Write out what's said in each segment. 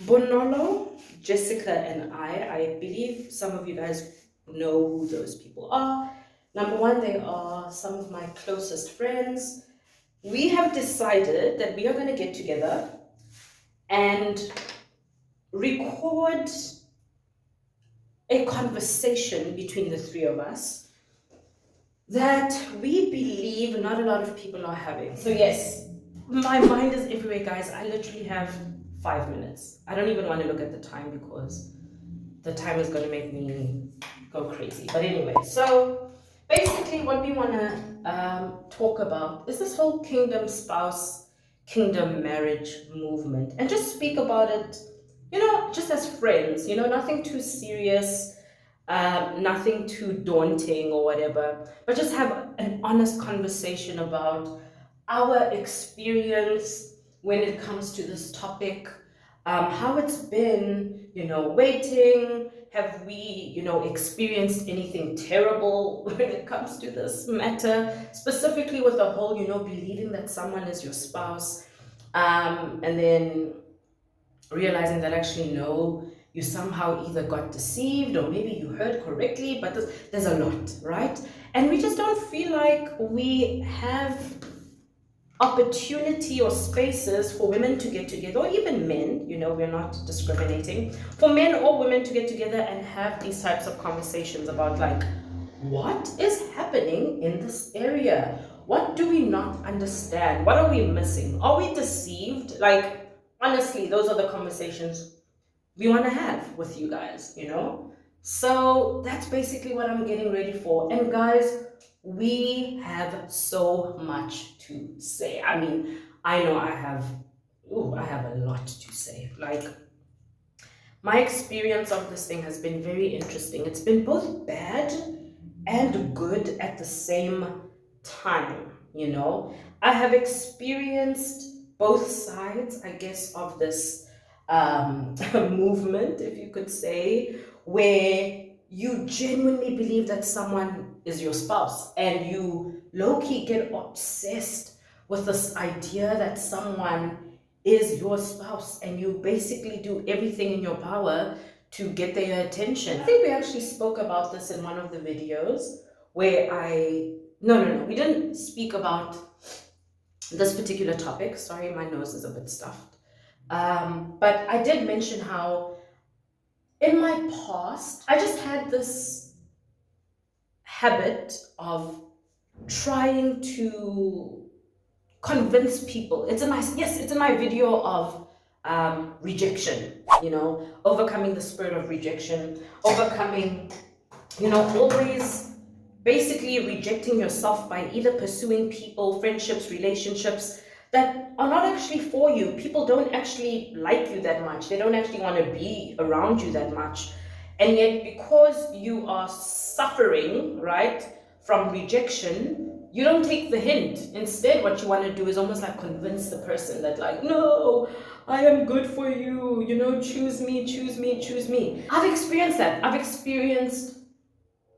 Bonolo, Jessica, and I believe some of you guys know who those people are. Number one, they are some of my closest friends. We have decided that we are going to get together and record a conversation between the three of us that we believe not a lot of people are having. So, yes, my mind is everywhere, guys. I literally have 5 minutes. I don't even want to look at the time because the time is going to make me go crazy. But anyway, so basically, what we want to talk about is this whole kingdom spouse, kingdom marriage movement, and just speak about it, just as friends, nothing too serious, nothing too daunting or whatever, but just have an honest conversation about our experience when it comes to this topic, how it's been, waiting. Have we, experienced anything terrible when it comes to this matter, specifically with the whole, believing that someone is your spouse, and then realizing that actually no, you somehow either got deceived or maybe you heard correctly, but there's a lot, right? And we just don't feel like we have opportunity or spaces for women to get together, or even men, we're not discriminating, for men or women to get together and have these types of conversations about, like, what is happening in this area? What do we not understand? What are we missing? Are we deceived? Like, honestly, those are the conversations we want to have with you guys. So that's basically what I'm getting ready for. And guys, we have so much to say. I mean, I know I have a lot to say. Like, my experience of this thing has been very interesting. It's been both bad and good at the same time. I have experienced both sides, I guess, of this movement, if you could say, where you genuinely believe that someone is your spouse and you low-key get obsessed with this idea that someone is your spouse, and you basically do everything in your power to get their attention. I think we actually spoke about this in one of the videos where no, we didn't speak about this particular topic. Sorry, my nose is a bit stuffed. But I did mention how in my past, I just had this habit of trying to convince people. It's in my video of rejection, overcoming the spirit of rejection, overcoming, always basically rejecting yourself by either pursuing people, friendships, relationships that are not actually for you. People don't actually like you that much. They don't actually want to be around you that much. And yet, because you are suffering, right, from rejection, you don't take the hint. Instead, what you want to do is almost like convince the person that, like, no, I am good for you, choose me, choose me, choose me. I've experienced that. I've experienced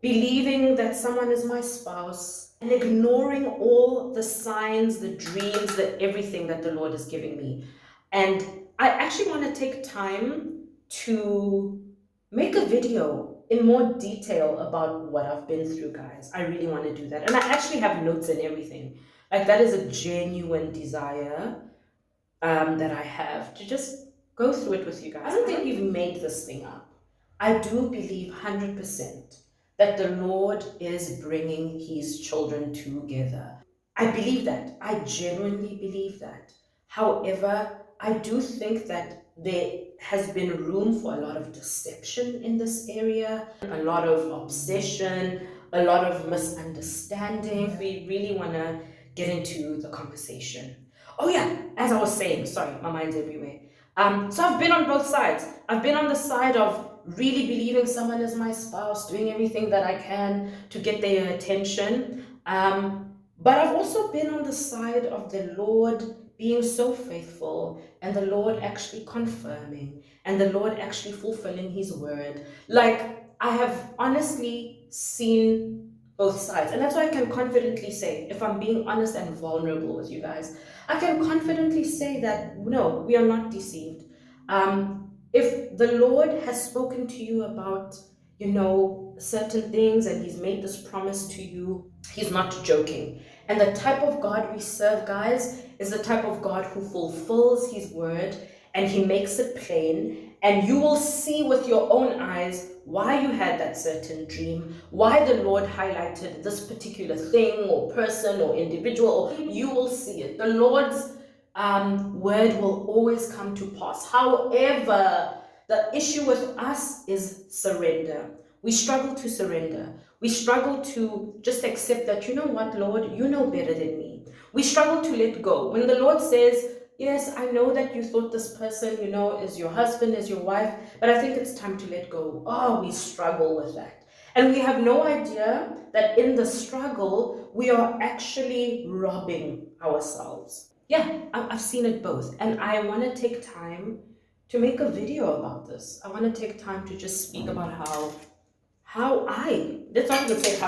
believing that someone is my spouse and ignoring all the signs, the dreams, the everything that the Lord is giving me. And I actually want to take time to make a video in more detail about what I've been through, guys. I really want to do that. And I actually have notes and everything. Like, that is a genuine desire that I have to just go through it with you guys. I don't think we've made this thing up. I do believe 100% that the Lord is bringing his children together. I believe that. I genuinely believe that. However, I do think that there has been room for a lot of deception in this area, a lot of obsession, a lot of misunderstanding. We really want to get into the conversation. Oh yeah, as I was saying, sorry, my mind's everywhere. So I've been on both sides. I've been on the side of really believing someone is my spouse, doing everything that I can to get their attention. But I've also been on the side of the Lord being so faithful, and the Lord actually confirming, and the Lord actually fulfilling his word. Like, I have honestly seen both sides. And that's why I can confidently say, if I'm being honest and vulnerable with you guys, I can confidently say that no, we are not deceived. If the Lord has spoken to you about, certain things and He's made this promise to you, He's not joking. And the type of God we serve, guys, is the type of God who fulfills His word and He makes it plain. And you will see with your own eyes why you had that certain dream, why the Lord highlighted this particular thing or person or individual. You will see it. The Lord's word will always come to pass. However, the issue with us is surrender. We struggle to surrender. We struggle to just accept that, you know what, Lord, you know better than me. We struggle to let go. When the Lord says, yes, I know that you thought this person, is your husband, is your wife, but I think it's time to let go. Oh, we struggle with that. And we have no idea that in the struggle, we are actually robbing ourselves. Yeah, I've seen it both. And I want to take time to make a video about this. I want to take time to just speak about let's not even say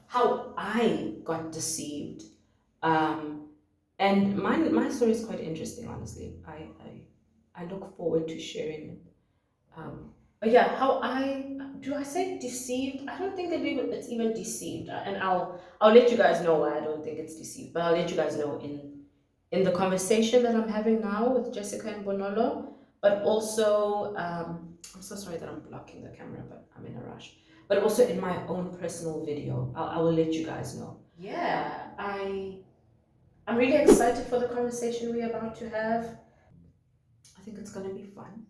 how I got deceived. Um, and my story is quite interesting, honestly. I look forward to sharing it. But yeah, do I say deceived? I don't think it's even deceived. And I'll let you guys know why I don't think it's deceived. But I'll let you guys know in the conversation that I'm having now with Jessica and Bonolo. But also, I'm so sorry that I'm blocking the camera, but I'm in a rush. But also in my own personal video, I will let you guys know. Yeah, I'm really excited for the conversation we're about to have. I think it's gonna be fun.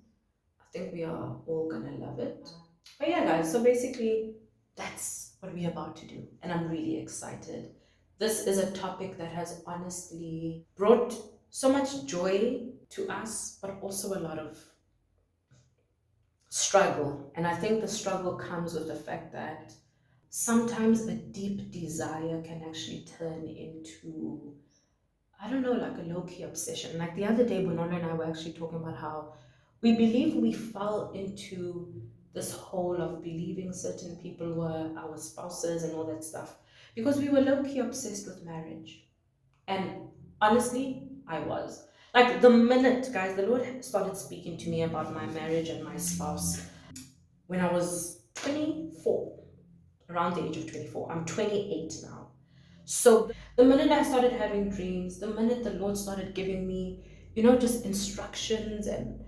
I think we are all gonna love it. But yeah, guys, so basically, that's what we're about to do, and I'm really excited. This is a topic that has honestly brought so much joy to us, but also a lot of struggle. And I think the struggle comes with the fact that sometimes a deep desire can actually turn into, I don't know, like a low-key obsession. Like the other day, Bonolo and I were actually talking about how we believe we fell into this hole of believing certain people were our spouses and all that stuff because we were low-key obsessed with marriage. And honestly, I was. Like the minute, guys, the Lord started speaking to me about my marriage and my spouse when I was 24, around the age of 24. I'm 28 now. So the minute I started having dreams, the minute the Lord started giving me, just instructions and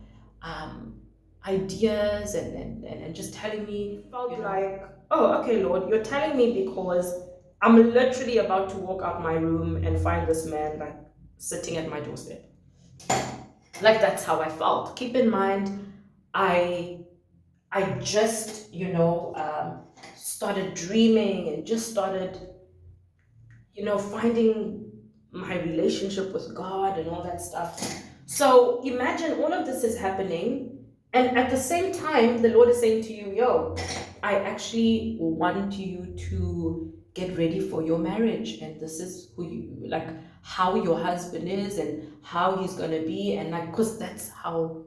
um, ideas and just telling me, felt like, oh, okay, Lord, you're telling me because I'm literally about to walk out my room and find this man like sitting at my doorstep. Like that's how I felt. Keep in mind, I just, started dreaming and just started finding my relationship with God and all that stuff. So imagine all of this is happening, and at the same time, the Lord is saying to you, yo, I actually want you to get ready for your marriage, and this is who you like, how your husband is, and how he's gonna be, and like, because that's how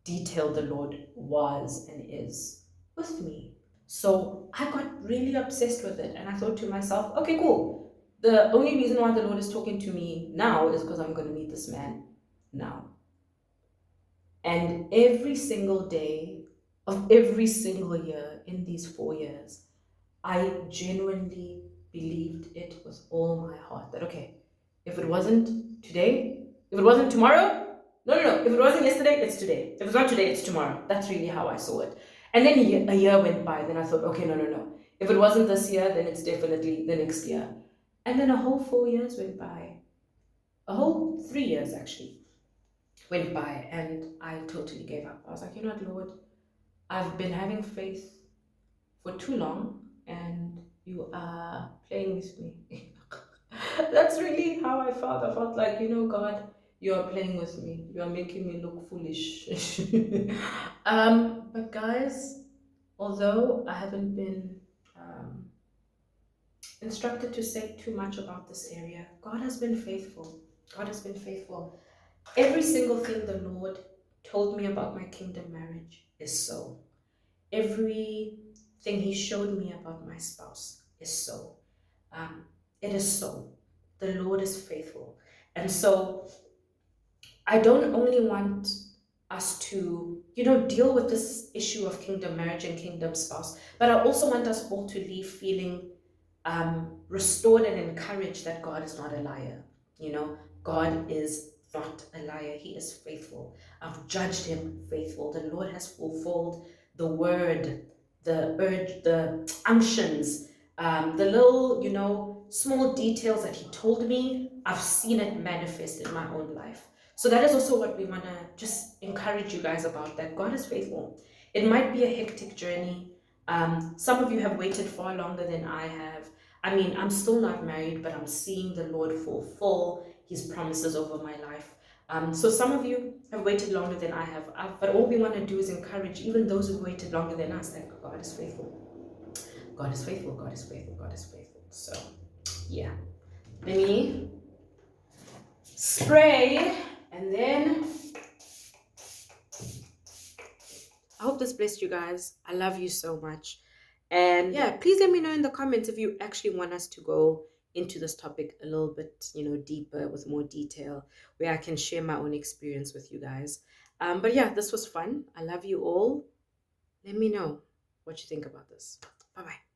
detailed the Lord was and is with me. So I got really obsessed with it and I thought to myself, okay, cool. The only reason why the Lord is talking to me now is because I'm going to meet this man now. And every single day of every single year in these 4 years, I genuinely believed it with all my heart that, okay, if it wasn't today, if it wasn't tomorrow, no. If it wasn't yesterday, it's today. If it's not today, it's tomorrow. That's really how I saw it. And then a year went by. Then I thought, okay, no. If it wasn't this year, then it's definitely the next year. And then a whole 4 years went by. A whole 3 years actually went by, and I totally gave up. I was like, you know what, Lord, I've been having faith for too long, and you are playing with me. That's really how I felt. I felt like, God, you are playing with me. You are making me look foolish. But guys, although I haven't been instructed to say too much about this area, God has been faithful. God has been faithful. Every single thing the Lord told me about my kingdom marriage is so. Everything He showed me about my spouse is so. It is so. The Lord is faithful. And so I don't only want us to, deal with this issue of kingdom marriage and kingdom spouse. But I also want us all to leave feeling restored and encouraged that God is not a liar. God is not a liar. He is faithful. I've judged him faithful. The Lord has fulfilled the word, the urge, the unctions, the little, small details that he told me. I've seen it manifest in my own life. So that is also what we want to just encourage you guys about, that God is faithful. It might be a hectic journey. Some of you have waited far longer than I have. I mean, I'm still not married, but I'm seeing the Lord fulfill his promises over my life. So some of you have waited longer than I have, but all we want to do is encourage even those who waited longer than us, that God is faithful. God is faithful, God is faithful, God is faithful. So, yeah. Let me spray, and then I hope this blessed you guys. I love you so much. And yeah, please let me know in the comments if you actually want us to go into this topic a little bit, deeper with more detail, where I can share my own experience with you guys. But yeah, this was fun. I love you all. Let me know what you think about this. Bye bye.